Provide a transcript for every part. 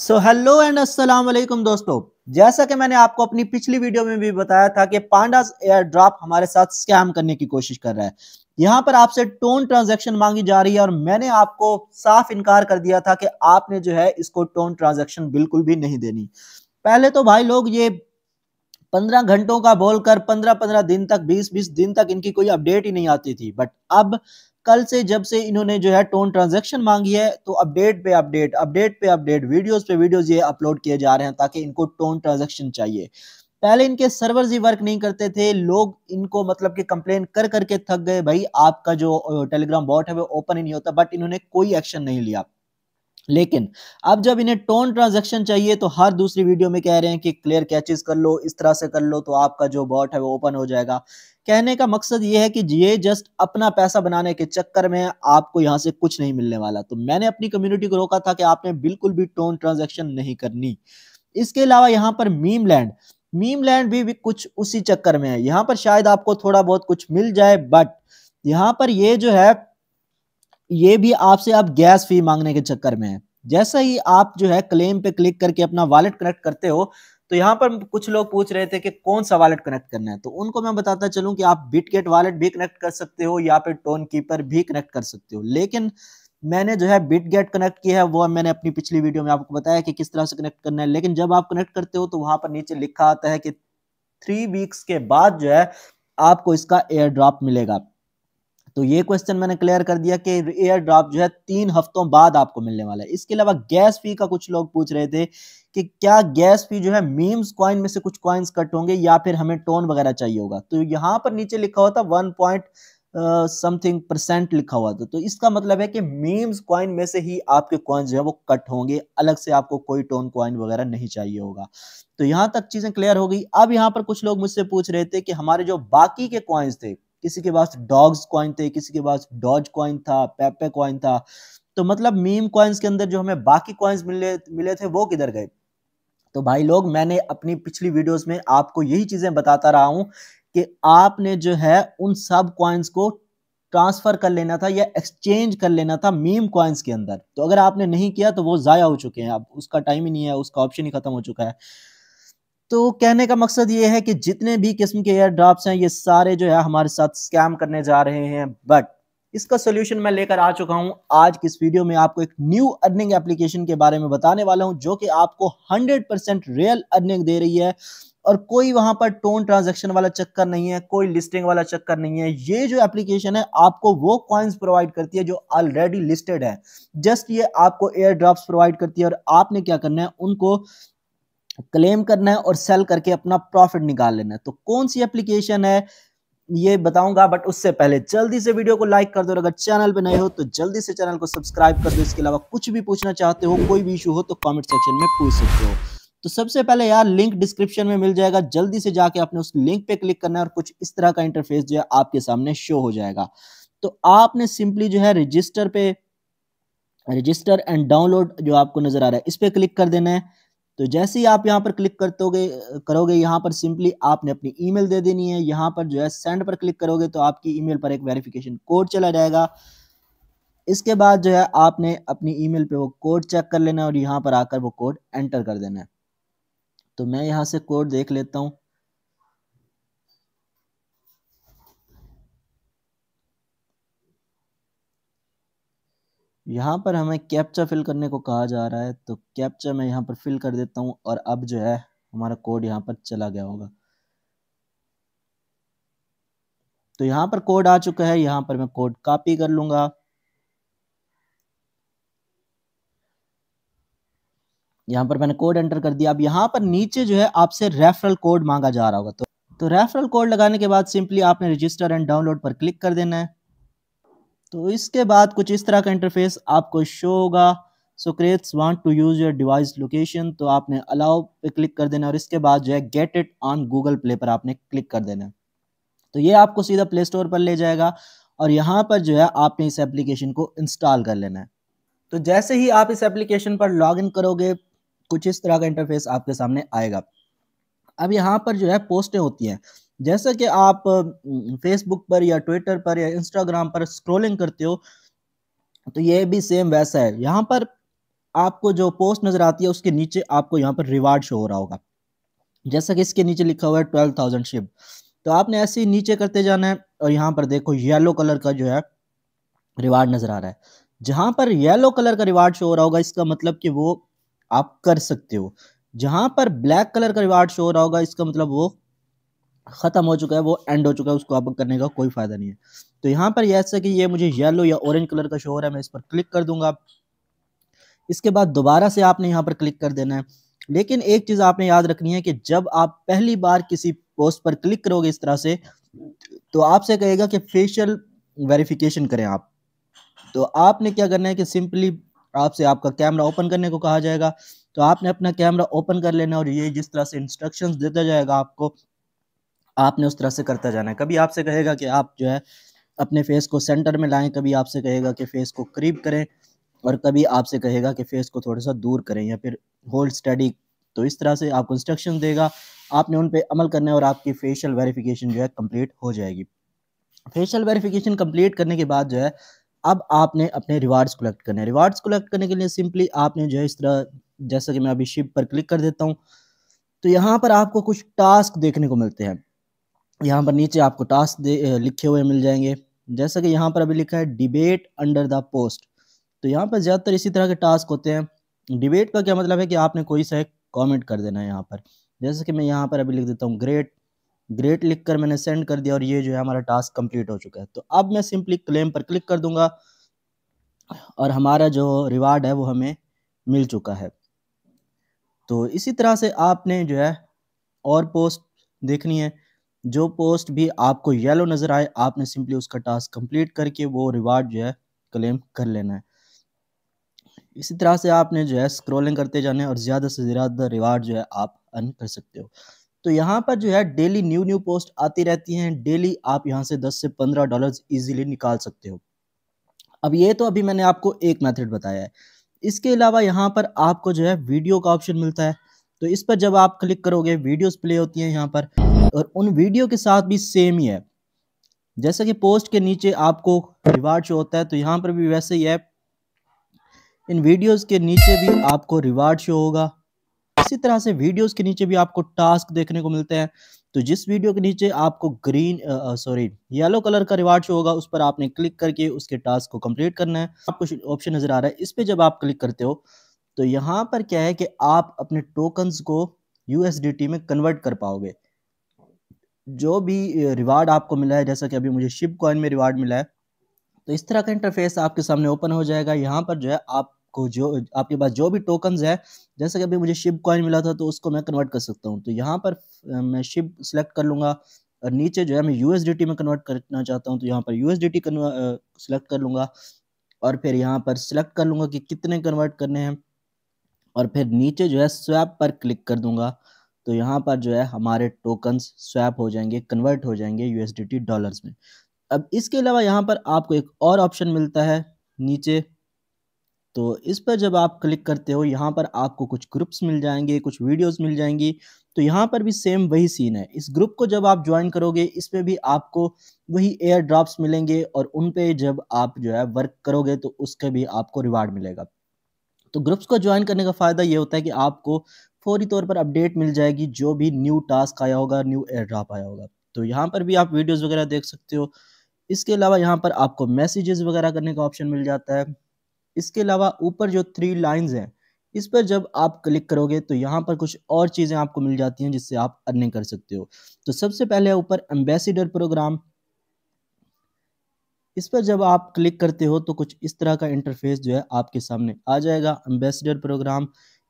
Hello and अस्सलाम वालेकुम दोस्तों। जैसा कि मैंने आपको अपनी पिछली वीडियो में भी बताया था कि पांडास एयर ड्रॉप हमारे साथ स्कैम करने की कोशिश कर रहा है। यहाँ पर आपसे टोन ट्रांजैक्शन मांगी जा रही है और मैंने आपको साफ इनकार कर दिया था कि आपने जो है इसको टोन ट्रांजैक्शन बिल्कुल भी नहीं देनी। पहले तो भाई लोग ये 15 घंटों का बोलकर 15-15 दिन तक 20-20 दिन तक इनकी कोई अपडेट ही नहीं आती थी। बट अब कल से जब से इन्होंने जो है टोन ट्रांजैक्शन मांगी है तो अपडेट पे अपडेट, अपडेट पे अपडेट, वीडियोस पे वीडियोस ये अपलोड किए जा रहे हैं ताकि इनको टोन ट्रांजैक्शन चाहिए। पहले इनके सर्वर्स ही वर्क नहीं करते थे, लोग इनको मतलब कि कंप्लेन कर करके थक गए, भाई आपका जो टेलीग्राम बॉट है वो ओपन ही नहीं होता, बट इन्होंने कोई एक्शन नहीं लिया। लेकिन अब जब इन्हें टोन ट्रांजैक्शन चाहिए तो हर दूसरी वीडियो में कह रहे हैं कि क्लियर कैचेस कर लो, इस तरह से कर लो तो आपका जो बॉट है वो ओपन हो जाएगा। कहने का मकसद ये है कि ये जस्ट अपना पैसा बनाने के चक्कर में आपको यहाँ से कुछ नहीं मिलने वाला। तो मैंने अपनी कम्युनिटी को रोका था कि आपने बिल्कुल भी टोन ट्रांजैक्शन नहीं करनी। इसके अलावा यहाँ पर मीम लैंड भी कुछ उसी चक्कर में है। यहाँ पर शायद आपको थोड़ा बहुत कुछ मिल जाए, बट यहाँ पर ये जो है ये भी आपसे अब गैस फी मांगने के चक्कर में है। जैसा ही आप जो है क्लेम पे क्लिक करके अपना वॉलेट कनेक्ट करते हो तो यहाँ पर कुछ लोग पूछ रहे थे कि कौन सा वॉलेट कनेक्ट करना है, तो उनको मैं बताता चलूं कि आप बिटगेट वॉलेट भी कनेक्ट कर सकते हो या फिर टोन कीपर भी कनेक्ट कर सकते हो। लेकिन मैंने जो है बिटगेट कनेक्ट किया है, वो मैंने अपनी पिछली वीडियो में आपको बताया कि किस तरह से कनेक्ट करना है। लेकिन जब आप कनेक्ट करते हो तो वहां पर नीचे लिखा आता है कि 3 वीक्स के बाद जो है आपको इसका एयर ड्रॉप मिलेगा। तो ये क्वेश्चन मैंने क्लियर कर दिया कि एयर ड्रॉप जो है 3 हफ्तों बाद आपको मिलने वाला है। इसके अलावा गैस फी का कुछ लोग पूछ रहे थे कि क्या गैस फी जो है मीम्स कॉइन में से कुछ कॉइन्स कट होंगे या फिर हमें टोन वगैरह चाहिए होगा। तो यहाँ पर नीचे लिखा हुआ था 1 पॉइंट समथिंग परसेंट लिखा हुआ था। तो इसका मतलब है कि मीम्स कॉइन में से ही आपके कॉइन जो है वो कट होंगे, अलग से आपको कोई टोन कॉइन वगैरह नहीं चाहिए होगा। तो यहाँ तक चीजें क्लियर हो गई। अब यहाँ पर कुछ लोग मुझसे पूछ रहे थे कि हमारे जो बाकी के कॉइन्स थे, किसी के पास डॉग्स कॉइन थे, किसी के पास डॉज कॉइन था, पेपे कॉइन था, तो मतलब मीम कॉइन्स के अंदर जो हमें बाकी कॉइन्स मिले मिले थे वो किधर गए। तो भाई लोग मैंने अपनी पिछली वीडियोस में आपको यही चीजें बताता रहा हूं कि आपने जो है उन सब कॉइन्स को ट्रांसफर कर लेना था या एक्सचेंज कर लेना था मीम कॉइन्स के अंदर। तो अगर आपने नहीं किया तो वो जाया हो चुके हैं, अब उसका टाइम ही नहीं है, उसका ऑप्शन ही खत्म हो चुका है। तो कहने का मकसद ये है कि जितने भी किस्म के एयर ड्रॉप्स हैं ये सारे जो है हमारे साथ स्कैम करने जा रहे हैं। बट इसका सोल्यूशन मैं लेकर आ चुका हूं। आज की इस वीडियो में आपको एक न्यू अर्निंग एप्लीकेशन के बारे में बताने वाला हूं जो कि आपको 100% रियल अर्निंग दे रही है और कोई वहां पर टोन ट्रांजैक्शन वाला चक्कर नहीं है, कोई लिस्टिंग वाला चक्कर नहीं है। ये जो एप्लीकेशन है आपको वो कॉइन्स प्रोवाइड करती है जो ऑलरेडी लिस्टेड है। जस्ट ये आपको एयर ड्रॉप्स प्रोवाइड करती है और आपने क्या करना है, उनको क्लेम करना है और सेल करके अपना प्रॉफिट निकाल लेना है। तो कौन सी एप्लीकेशन है ये बताऊंगा, बट उससे पहले जल्दी से वीडियो को लाइक कर दो और अगर चैनल पे नए हो तो जल्दी से चैनल को सब्सक्राइब कर दो। इसके अलावा कुछ भी पूछना चाहते हो, कोई भी इशू हो तो कमेंट सेक्शन में पूछ सकते हो। तो सबसे पहले यार लिंक डिस्क्रिप्शन में मिल जाएगा, जल्दी से जाके आपने उस लिंक पे क्लिक करना है और कुछ इस तरह का इंटरफेस जो है आपके सामने शो हो जाएगा। तो आपने सिंपली जो है रजिस्टर एंड डाउनलोड जो आपको नजर आ रहा है इस पे क्लिक कर देना है। तो जैसे ही आप यहाँ पर क्लिक करोगे यहाँ पर सिंपली आपने अपनी ईमेल दे देनी है। यहाँ पर जो है सेंड पर क्लिक करोगे तो आपकी ईमेल पर एक वेरिफिकेशन कोड चला जाएगा। इसके बाद जो है आपने अपनी ईमेल पे वो कोड चेक कर लेना है और यहाँ पर आकर वो कोड एंटर कर देना है। तो मैं यहाँ से कोड देख लेता हूँ। यहाँ पर हमें कैप्चा फिल करने को कहा जा रहा है, तो कैप्चा मैं यहाँ पर फिल कर देता हूँ और अब जो है हमारा कोड यहाँ पर चला गया होगा। तो यहाँ पर कोड आ चुका है, यहाँ पर मैं कोड कॉपी कर लूंगा। यहाँ पर मैंने कोड एंटर कर दिया। अब यहाँ पर नीचे जो है आपसे रेफरल कोड मांगा जा रहा होगा, तो रेफरल कोड लगाने के बाद सिंपली आपने रजिस्टर एंड डाउनलोड पर क्लिक कर देना है। तो इसके बाद कुछ इस तरह का इंटरफेस आपको शो होगा। So crates want to use your device location, तो आपने अलाउ पे क्लिक कर देना और इसके बाद जो है get it on Google play पर आपने क्लिक कर देना है। तो ये आपको सीधा प्ले स्टोर पर ले जाएगा और यहाँ पर जो है आपने इस एप्लीकेशन को इंस्टॉल कर लेना है। तो जैसे ही आप इस एप्लीकेशन पर लॉग इन करोगे कुछ इस तरह का इंटरफेस आपके सामने आएगा। अब यहाँ पर जो है पोस्टें होती हैं, जैसा कि आप फेसबुक पर या ट्विटर पर या इंस्टाग्राम पर स्क्रॉलिंग करते हो तो ये भी सेम वैसा है। यहाँ पर आपको जो पोस्ट नज़र आती है उसके नीचे आपको यहाँ पर रिवार्ड शो हो रहा होगा। जैसा कि इसके नीचे लिखा हुआ है 12,000 शिप। तो आपने ऐसे ही नीचे करते जाना है और यहाँ पर देखो येलो कलर का जो है रिवार्ड नज़र आ रहा है। जहाँ पर येलो कलर का रिवार्ड शो हो रहा होगा इसका मतलब कि वो आप कर सकते हो। जहाँ पर ब्लैक कलर का रिवार्ड शो हो रहा होगा इसका मतलब वो खत्म हो चुका है, वो एंड हो चुका है, उसको अब करने का कोई फायदा नहीं है। तो यहाँ पर ऐसा कि ये मुझे येलो या ऑरेंज कलर का शो हो रहा है, मैं इस पर क्लिक कर दूंगा। इसके बाद दोबारा से आपने यहाँ पर क्लिक कर देना है। लेकिन एक चीज आपने याद रखनी है कि जब आप पहली बार किसी पोस्ट पर क्लिक करोगे इस तरह से, तो आपसे कहेगा कि फेशियल वेरिफिकेशन करें आप। तो आपने क्या करना है कि सिंपली आपसे आपका कैमरा ओपन करने को कहा जाएगा। तो आपने अपना कैमरा ओपन कर लेना और ये जिस तरह से इंस्ट्रक्शंस देता जाएगा आपको, आपने उस तरह से करता जाना है। कभी आपसे कहेगा कि आप जो है अपने फेस को सेंटर में लाएं, कभी आपसे कहेगा कि फेस को करीब करें, और कभी आपसे कहेगा कि फेस को थोड़ा सा दूर करें या फिर होल्ड स्टडी। तो इस तरह से आपको इंस्ट्रक्शन देगा, आपने उन पे अमल करना है और आपकी फेशियल वेरिफिकेशन जो है कंप्लीट हो जाएगी। फेशियल वेरिफिकेशन कंप्लीट करने के बाद जो है अब आपने अपने रिवार्ड्स कलेक्ट करने हैं। रिवार्ड्स कलेक्ट करने के लिए सिंपली आपने जो है इस तरह, जैसा कि मैं अभी शिप पर क्लिक कर देता हूँ, तो यहाँ पर आपको कुछ टास्क देखने को मिलते हैं। यहाँ पर नीचे आपको टास्क लिखे हुए मिल जाएंगे। जैसा कि यहाँ पर अभी लिखा है डिबेट अंडर द पोस्ट। तो यहाँ पर ज़्यादातर इसी तरह के टास्क होते हैं। डिबेट का क्या मतलब है कि आपने कोई सा एक कॉमेंट कर देना है यहाँ पर। जैसे कि मैं यहाँ पर अभी लिख देता हूँ ग्रेट। ग्रेट लिखकर मैंने सेंड कर दिया और ये जो है हमारा टास्क कंप्लीट हो चुका है। तो अब मैं सिंपली क्लेम पर क्लिक कर दूंगा और हमारा जो रिवार्ड है वो हमें मिल चुका है। तो इसी तरह से आपने जो है और पोस्ट देखनी है। जो पोस्ट भी आपको येलो नज़र आए आपने सिंपली उसका टास्क कंप्लीट करके वो रिवार्ड जो है क्लेम कर लेना है। इसी तरह से आपने जो है स्क्रॉलिंग करते जाना है और ज़्यादा से ज़्यादा रिवार्ड जो है आप अर्न कर सकते हो। तो यहाँ पर जो है डेली न्यू न्यू पोस्ट आती रहती हैं। डेली आप यहाँ से 10 से 15 डॉलर्स इजीली निकाल सकते हो। अब ये तो अभी मैंने आपको एक मेथड बताया है। इसके अलावा यहाँ पर आपको जो है वीडियो का ऑप्शन मिलता है। तो इस पर जब आप क्लिक करोगे वीडियोस प्ले होती हैं यहाँ पर, और उन वीडियो के साथ भी सेम ही है। जैसे कि पोस्ट के नीचे आपको रिवार्ड शो होता है, तो यहाँ पर भी वैसे ही है। इन वीडियोस के नीचे भी आपको रिवार्ड शो होगा। इसी तरह से वीडियोस के नीचे भी आपको टास्क देखने को मिलते हैं। तो जिस वीडियो के नीचे आपको येलो कलर का रिवार्ड शो होगा, उस पर आपने क्लिक करके उसके टास्क को कंप्लीट करना है। आपको ऑप्शन नजर आ रहा है, इस पे जब आप क्लिक करते हो तो यहाँ पर क्या है कि आप अपने टोकन्स को यूएसडीटी में कन्वर्ट कर पाओगे। जो भी रिवार्ड आपको मिला है, जैसा कि अभी मुझे शिप कॉइन में रिवार्ड मिला है, तो इस तरह का इंटरफेस आपके सामने ओपन हो जाएगा। यहाँ पर जो है आपको जो आपके पास जो भी टोकन्स है, जैसे कि अभी मुझे शिप कॉइन मिला था तो उसको मैं कन्वर्ट कर सकता हूँ। तो यहाँ पर मैं शिप सेलेक्ट कर लूँगा और नीचे जो है मैं यूएसडीटी में कन्वर्ट करना चाहता हूँ, तो यहाँ पर यूएसडीटी सेलेक्ट कर लूँगा और फिर यहाँ पर सेलेक्ट कर लूँगा कि कितने कन्वर्ट करने हैं, और फिर नीचे जो है स्वैप पर क्लिक कर दूंगा। तो यहाँ पर जो है हमारे टोकन्स स्वैप हो जाएंगे, कन्वर्ट हो जाएंगे यूएसडीटी डॉलर्स में। अब इसके अलावा यहाँ पर आपको एक और ऑप्शन मिलता है नीचे। तो इस पर जब आप क्लिक करते हो यहाँ पर आपको कुछ ग्रुप्स मिल जाएंगे, कुछ वीडियोस मिल जाएंगी। तो यहाँ पर भी सेम वही सीन है। इस ग्रुप को जब आप ज्वाइन करोगे इस पे भी आपको वही एयर ड्रॉप्स मिलेंगे, और उन पे जब आप जो है वर्क करोगे तो उसके भी आपको रिवार्ड मिलेगा। तो ग्रुप्स को ज्वाइन करने का फ़ायदा ये होता है कि आपको फौरी तौर पर अपडेट मिल जाएगी, जो भी न्यू टास्क आया होगा, न्यू एयर ड्रॉप आया होगा। तो यहाँ पर भी आप वीडियोस वगैरह देख सकते हो। इसके अलावा यहाँ पर आपको मैसेजेस वगैरह करने का ऑप्शन मिल जाता है। इसके अलावा ऊपर जो 3 लाइंस हैं, इस पर जब आप क्लिक करोगे तो यहाँ पर कुछ और चीज़ें आपको मिल जाती हैं जिससे आप अर्निंग कर सकते हो। तो सबसे पहले ऊपर एम्बेसडर प्रोग्राम, इस पर जब आप क्लिक करते हो तो कुछ इस तरह का इंटरफेस जो है आपके सामने आ जाएगा। Ambassador program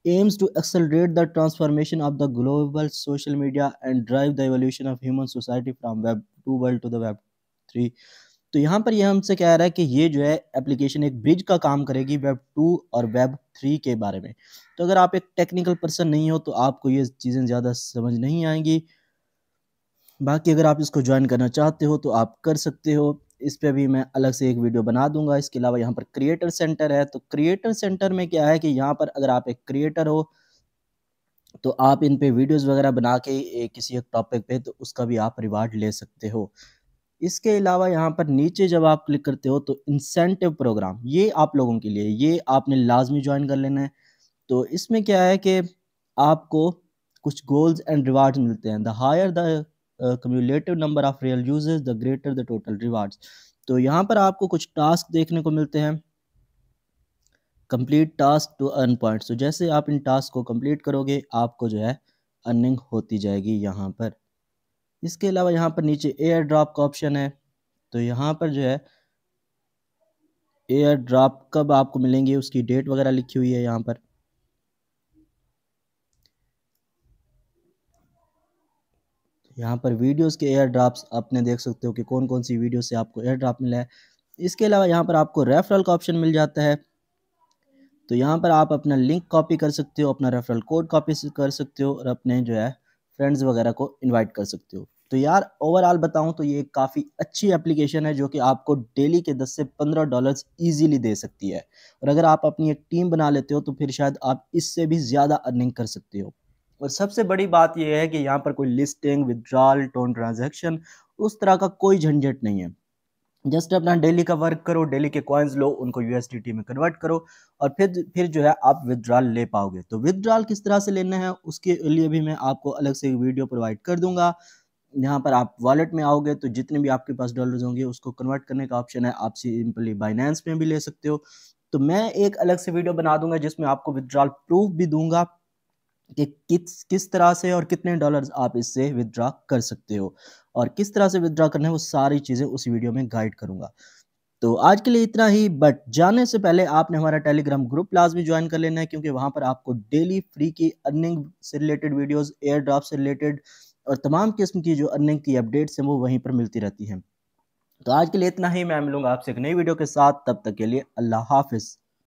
aims to accelerate the transformation of the global social media and drive the evolution of human society from web 2 world to the web 3। तो यहाँ पर यह हमसे कह रहा है कि ये जो है एप्लीकेशन एक ब्रिज का काम करेगी वेब 2 और वेब 3 के बारे में। तो अगर आप एक टेक्निकल पर्सन नहीं हो तो आपको ये चीज़ें ज़्यादा समझ नहीं आएंगी। बाकी अगर आप इसको ज्वाइन करना चाहते हो तो आप कर सकते हो। इस पे भी मैं अलग से एक वीडियो बना दूंगा। इसके अलावा यहाँ पर क्रिएटर सेंटर है। तो क्रिएटर सेंटर में क्या है कि यहाँ पर अगर आप एक क्रिएटर हो तो आप इन पे वीडियोस वगैरह बना के किसी एक टॉपिक पे तो उसका भी आप रिवार्ड ले सकते हो। इसके अलावा यहाँ पर नीचे जब आप क्लिक करते हो तो इंसेंटिव प्रोग्राम, ये आप लोगों के लिए, ये आपने लाजमी ज्वाइन कर लेना है। तो इसमें क्या है कि आपको कुछ गोल्स एंड रिवार्ड्स मिलते हैं। The higher the cumulative number of real users the greater the total rewards. तो यहाँ पर आपको कुछ टास्क देखने को मिलते हैं। Complete task to earn points, तो जैसे आप इन टास्क को कंप्लीट करोगे आपको जो है अर्निंग होती जाएगी यहाँ पर। इसके अलावा यहाँ पर नीचे एयर ड्रॉप का ऑप्शन है। तो यहाँ पर जो है एयर ड्रॉप कब आपको मिलेंगे उसकी डेट वगैरह लिखी हुई है यहाँ पर। यहाँ पर वीडियोस के एयर ड्रॉप्स आपने देख सकते हो कि कौन कौन सी वीडियो से आपको एयर ड्रॉप मिला है। इसके अलावा यहाँ पर आपको रेफरल का ऑप्शन मिल जाता है। तो यहाँ पर आप अपना लिंक कॉपी कर सकते हो, अपना रेफरल कोड कॉपी कर सकते हो और अपने जो है फ्रेंड्स वगैरह को इनवाइट कर सकते हो। तो यार ओवरऑल बताऊं तो ये काफ़ी अच्छी एप्लीकेशन है जो कि आपको डेली के 10 से 15 डॉलर्स ईजीली दे सकती है। और अगर आप अपनी एक टीम बना लेते हो तो फिर शायद आप इससे भी ज़्यादा अर्निंग कर सकते हो। और सबसे बड़ी बात यह है कि यहाँ पर कोई लिस्टिंग, विड्रॉल, टोन ट्रांजैक्शन उस तरह का कोई झंझट नहीं है। जस्ट अपना डेली का वर्क करो, डेली के कॉइन्स लो, उनको यूएसडीटी में कन्वर्ट करो और फिर जो है आप विड्रॉल ले पाओगे। तो विड्रॉल किस तरह से लेना है उसके लिए भी मैं आपको अलग से वीडियो प्रोवाइड कर दूंगा। यहाँ पर आप वॉलेट में आओगे तो जितने भी आपके पास डॉलर्स होंगे उसको कन्वर्ट करने का ऑप्शन है। आप सिंपली बाइनेंस में भी ले सकते हो। तो मैं एक अलग से वीडियो बना दूंगा जिसमें आपको विड्रॉल प्रूफ भी दूंगा कि किस तरह से और कितने डॉलर्स आप इससे विदड्रॉ कर सकते हो और किस तरह से विदड्रॉ करना है, वो सारी चीज़ें उस वीडियो में गाइड करूंगा। तो आज के लिए इतना ही, बट जाने से पहले आपने हमारा टेलीग्राम ग्रुप लाजमी ज्वाइन कर लेना है क्योंकि वहां पर आपको डेली फ्री की अर्निंग से रिलेटेड वीडियोस, एयर ड्रॉप से रिलेटेड और तमाम किस्म की जो अर्निंग की अपडेट्स हैं वो वहीं पर मिलती रहती हैं। तो आज के लिए इतना ही, मैं मिलूंगा आपसे एक नई वीडियो के साथ, तब तक के लिए अल्लाह हाफिज़।